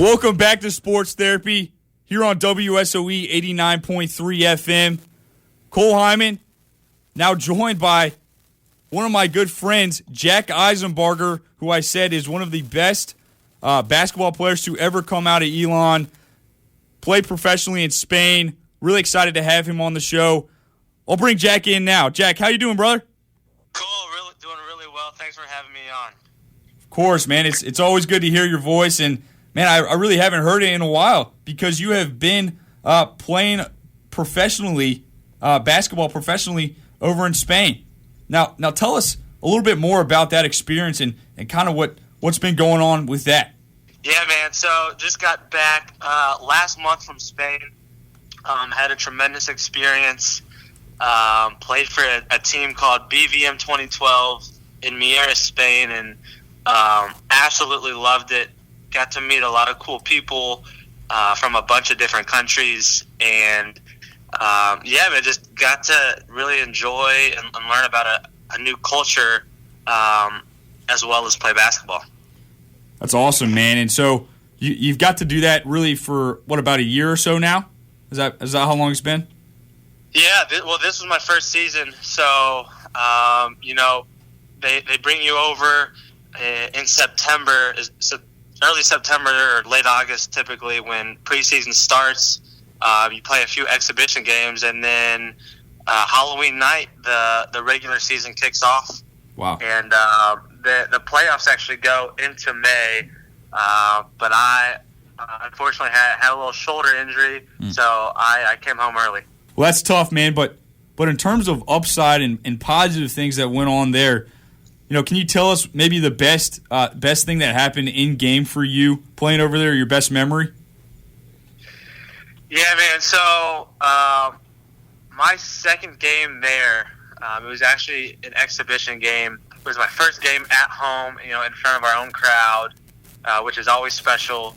Welcome back to Sports Therapy here on WSOE 89.3 FM. Cole Hyman, now joined by one of my good friends, Jack Isenbarger, who I said is one of the best basketball players to ever come out of Elon. Played professionally in Spain. Really excited to have him on the show. I'll bring Jack in now. Jack, how you doing, brother? Cool, doing really well. Thanks for having me on. Of course, man. It's always good to hear your voice, and man, I really haven't heard it in a while because you have been playing professionally, basketball professionally over in Spain. Now tell us a little bit more about that experience and kind of what's been going on with that. Yeah, man. So just got back last month from Spain. Had a tremendous experience. Played for a team called BVM 2012 in Miera, Spain, and absolutely loved it. Got to meet a lot of cool people from a bunch of different countries, and man, just got to really enjoy and learn about a new culture as well as play basketball. That's awesome, man. And so you've got to do that really for about a year or so now? Is that how long it's been? Yeah, this was my first season, so they bring you over in September. Early September or late August, typically, when preseason starts. You play a few exhibition games, and then Halloween night, the regular season kicks off. Wow. And the playoffs actually go into May, but I unfortunately had a little shoulder injury, so I came home early. Well, that's tough, man, but in terms of upside and positive things that went on there, can you tell us maybe the best thing that happened in game for you playing over there, your best memory? Yeah, man. So my second game there, it was actually an exhibition game. It was my first game at home, in front of our own crowd, which is always special.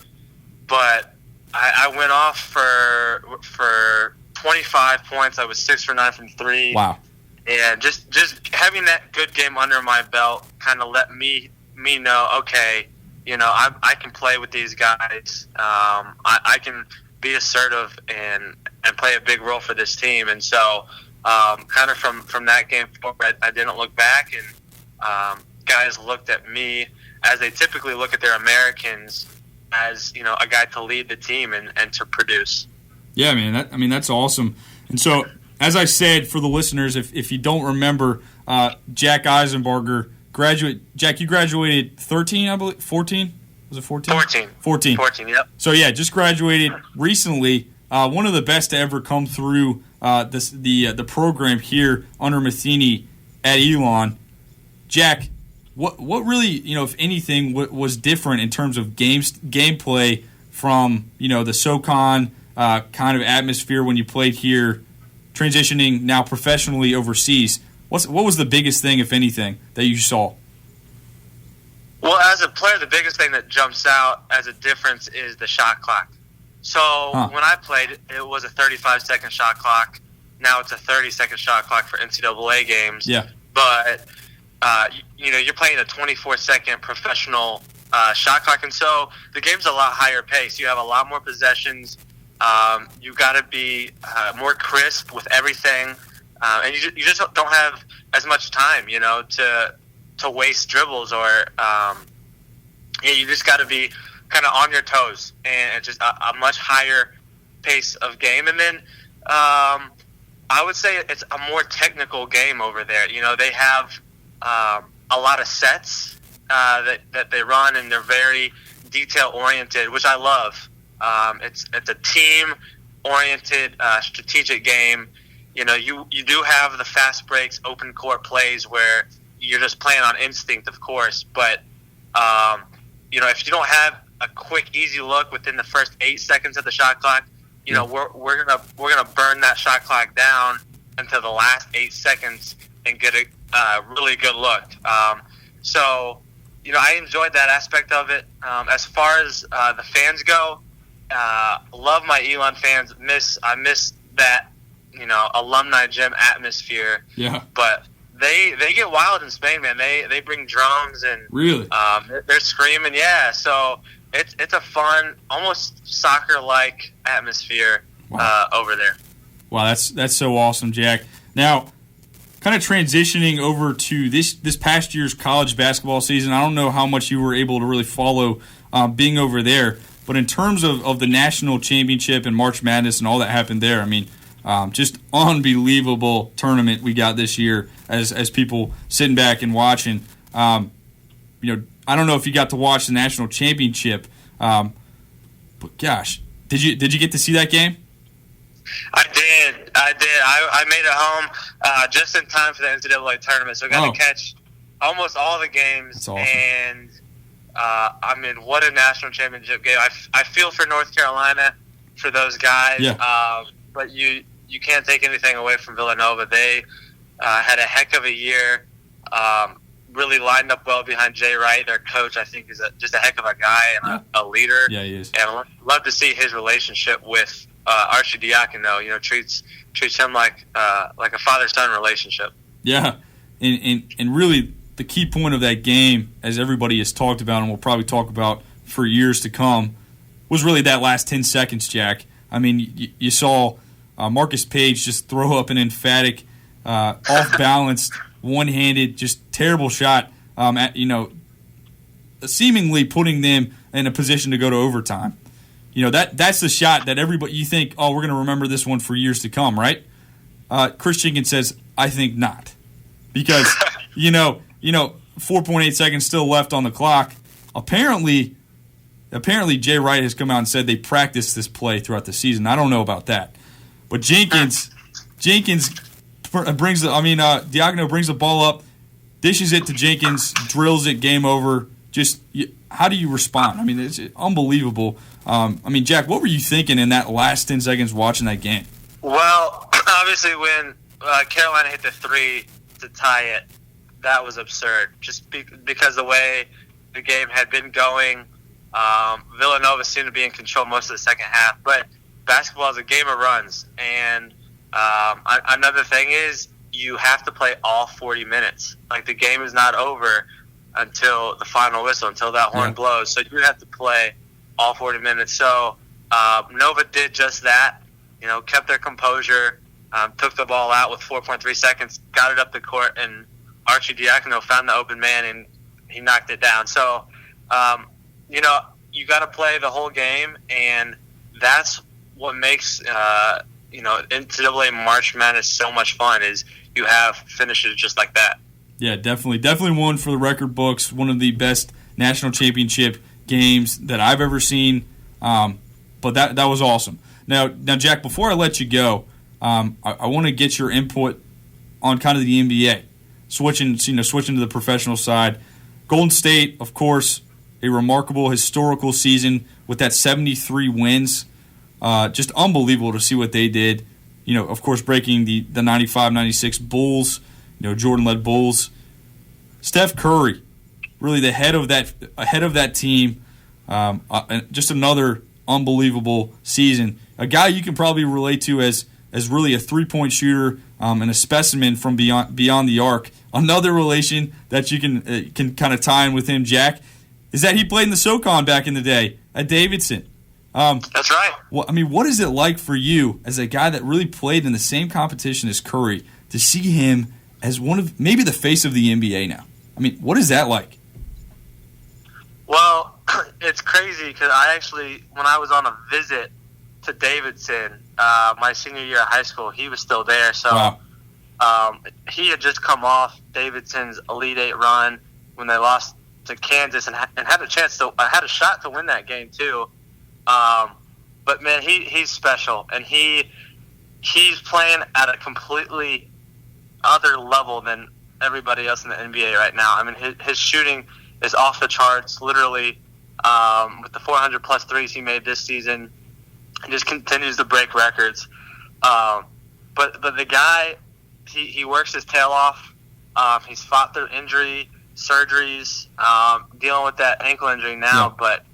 But I went off for 25 points. I was 6 for 9 from 3. Wow. And just having that good game under my belt kind of let me know, okay, I can play with these guys. I can be assertive and play a big role for this team. And so kind of from that game forward, I didn't look back, and guys looked at me as they typically look at their Americans as, a guy to lead the team and to produce. Yeah, man. That's awesome. And so, as I said, for the listeners, if you don't remember, Jack Isenbarger Jack, you graduated 13, I believe. 14? Was it 14? 14. 14, yep. So yeah, just graduated recently. One of the best to ever come through the program here under Matheny at Elon. Jack, what really, if anything, was different in terms of gameplay from the SoCon kind of atmosphere when you played here, transitioning now professionally overseas? What was the biggest thing, if anything, that you saw? Well, as a player, the biggest thing that jumps out as a difference is the shot clock. So when I played, it was a 35-second shot clock. Now it's a 30-second shot clock for NCAA games. Yeah. But, you're playing a 24-second professional shot clock, and so the game's a lot higher pace. You have a lot more possessions. You've got to be more crisp with everything. And you just don't have as much time, to waste dribbles, or you just got to be kind of on your toes, and just a much higher pace of game. And then I would say it's a more technical game over there. They have a lot of sets that they run, and they're very detail oriented, which I love. It's a team oriented, strategic game. You do have the fast breaks, open court plays where you're just playing on instinct, of course. But if you don't have a quick, easy look within the first 8 seconds of the shot clock, we're gonna burn that shot clock down until the last 8 seconds and get a really good look. So I enjoyed that aspect of it. As far as the fans go, love my Elon fans. I miss that alumni gym atmosphere. Yeah. But they get wild in Spain, man. They bring drums and really they're screaming. Yeah. So it's a fun, almost soccer-like atmosphere over there. Wow, that's so awesome, Jack. Now, kind of transitioning over to this past year's college basketball season, I don't know how much you were able to really follow being over there, but in terms of the national championship and March Madness and all that happened there, I mean, just unbelievable tournament we got this year as people sitting back and watching. I don't know if you got to watch the national championship, but gosh, did you get to see that game? I did. I made it home just in time for the NCAA tournament, so I got to catch almost all the games. That's awesome. And I mean, what a national championship game! I feel for North Carolina, for those guys. Yeah. But you can't take anything away from Villanova. They had a heck of a year. Really lined up well behind Jay Wright, their coach. I think is just a heck of a guy and a leader. Yeah, he is. And love to see his relationship with Arcidiacono. Treats him like a father-son relationship. Yeah, and really the key point of that game, as everybody has talked about and will probably talk about for years to come, was really that last 10 seconds, Jack. I mean, you saw Marcus Page just throw up an emphatic, off-balanced, one-handed, just terrible shot, seemingly putting them in a position to go to overtime. That's the shot that everybody, you think, oh, we're going to remember this one for years to come, right? Chris Jenkins says, I think not. Because, 4.8 seconds still left on the clock. Apparently Jay Wright has come out and said they practiced this play throughout the season. I don't know about that. But Jenkins brings Diacono brings the ball up, dishes it to Jenkins, drills it, game over. Just, how do you respond? I mean, it's unbelievable. Jack, what were you thinking in that last 10 seconds watching that game? Well, obviously when Carolina hit the three to tie it, that was absurd. Just because the way the game had been going, Villanova seemed to be in control most of the second half. But basketball is a game of runs, and another thing is you have to play all 40 minutes. Like, the game is not over until the final whistle, until that horn blows. So you have to play all 40 minutes. So Nova did just that. Kept their composure, took the ball out with 4.3 seconds, got it up the court, and Arcidiacono found the open man, and he knocked it down. So, you got to play the whole game, and that's what makes NCAA March Madness so much fun, is you have finishes just like that. Yeah, definitely one for the record books. One of the best national championship games that I've ever seen. But that was awesome. Now, Jack, before I let you go, I want to get your input on kind of the NBA, switching to the professional side. Golden State, of course, a remarkable historical season with that 73 wins. Just unbelievable to see what they did. Of course, breaking the 95-96 Bulls, Jordan-led Bulls. Steph Curry, really the head of that team. Just another unbelievable season. A guy you can probably relate to as really a three-point shooter and a specimen from beyond the arc. Another relation that you can kind of tie in with him, Jack, is that he played in the SoCon back in the day at Davidson. That's right. What is it like for you as a guy that really played in the same competition as Curry to see him as one of maybe the face of the NBA now? What is that like? Well, it's crazy because when I was on a visit to Davidson, my senior year of high school, he was still there. So wow. He had just come off Davidson's Elite Eight run when they lost to Kansas and had a shot to win that game too. But man, he's special, and he's playing at a completely other level than everybody else in the NBA right now. His shooting is off the charts, literally, with the 400 plus threes he made this season. He just continues to break records. But the guy, he works his tail off. He's fought through injury, surgeries, dealing with that ankle injury now. Yeah. But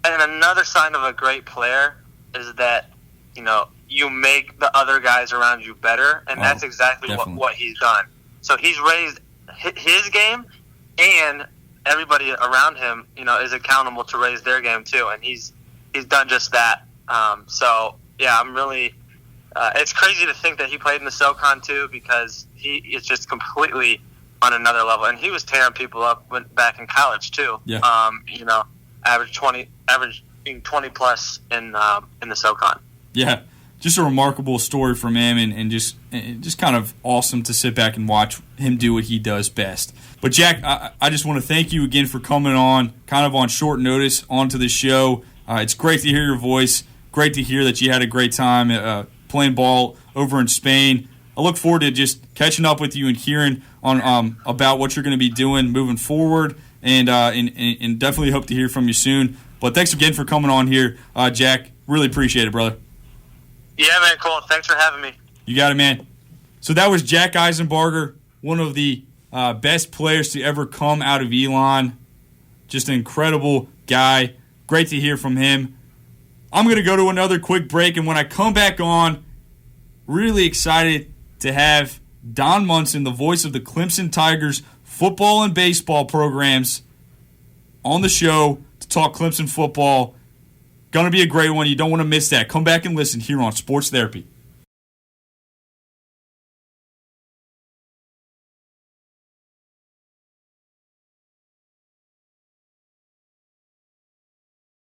and another sign of a great player is that you make the other guys around you better, and that's exactly what he's done. So he's raised his game and everybody around him, is accountable to raise their game too, and he's done just that. So yeah, I'm really. It's crazy to think that he played in the SoCon too, because he is just completely on another level, and he was tearing people up back in college too. Yeah. Averaging 20 plus in the SoCon. Yeah, just a remarkable story from him, and just kind of awesome to sit back and watch him do what he does best. But Jack, I just want to thank you again for coming on, kind of on short notice, onto the show. It's great to hear your voice. Great to hear that you had a great time playing ball over in Spain. I look forward to just catching up with you and hearing on about what you're going to be doing moving forward, and definitely hope to hear from you soon. But thanks again for coming on here, Jack. Really appreciate it, brother. Yeah, man, cool. Thanks for having me. You got it, man. So that was Jack Isenbarger, one of the best players to ever come out of Elon. Just an incredible guy. Great to hear from him. I'm going to go to another quick break, and when I come back on, really excited to have Don Munson, the voice of the Clemson Tigers football and baseball programs, on the show to talk Clemson football. Going to be a great one. You don't want to miss that. Come back and listen here on Sports Therapy.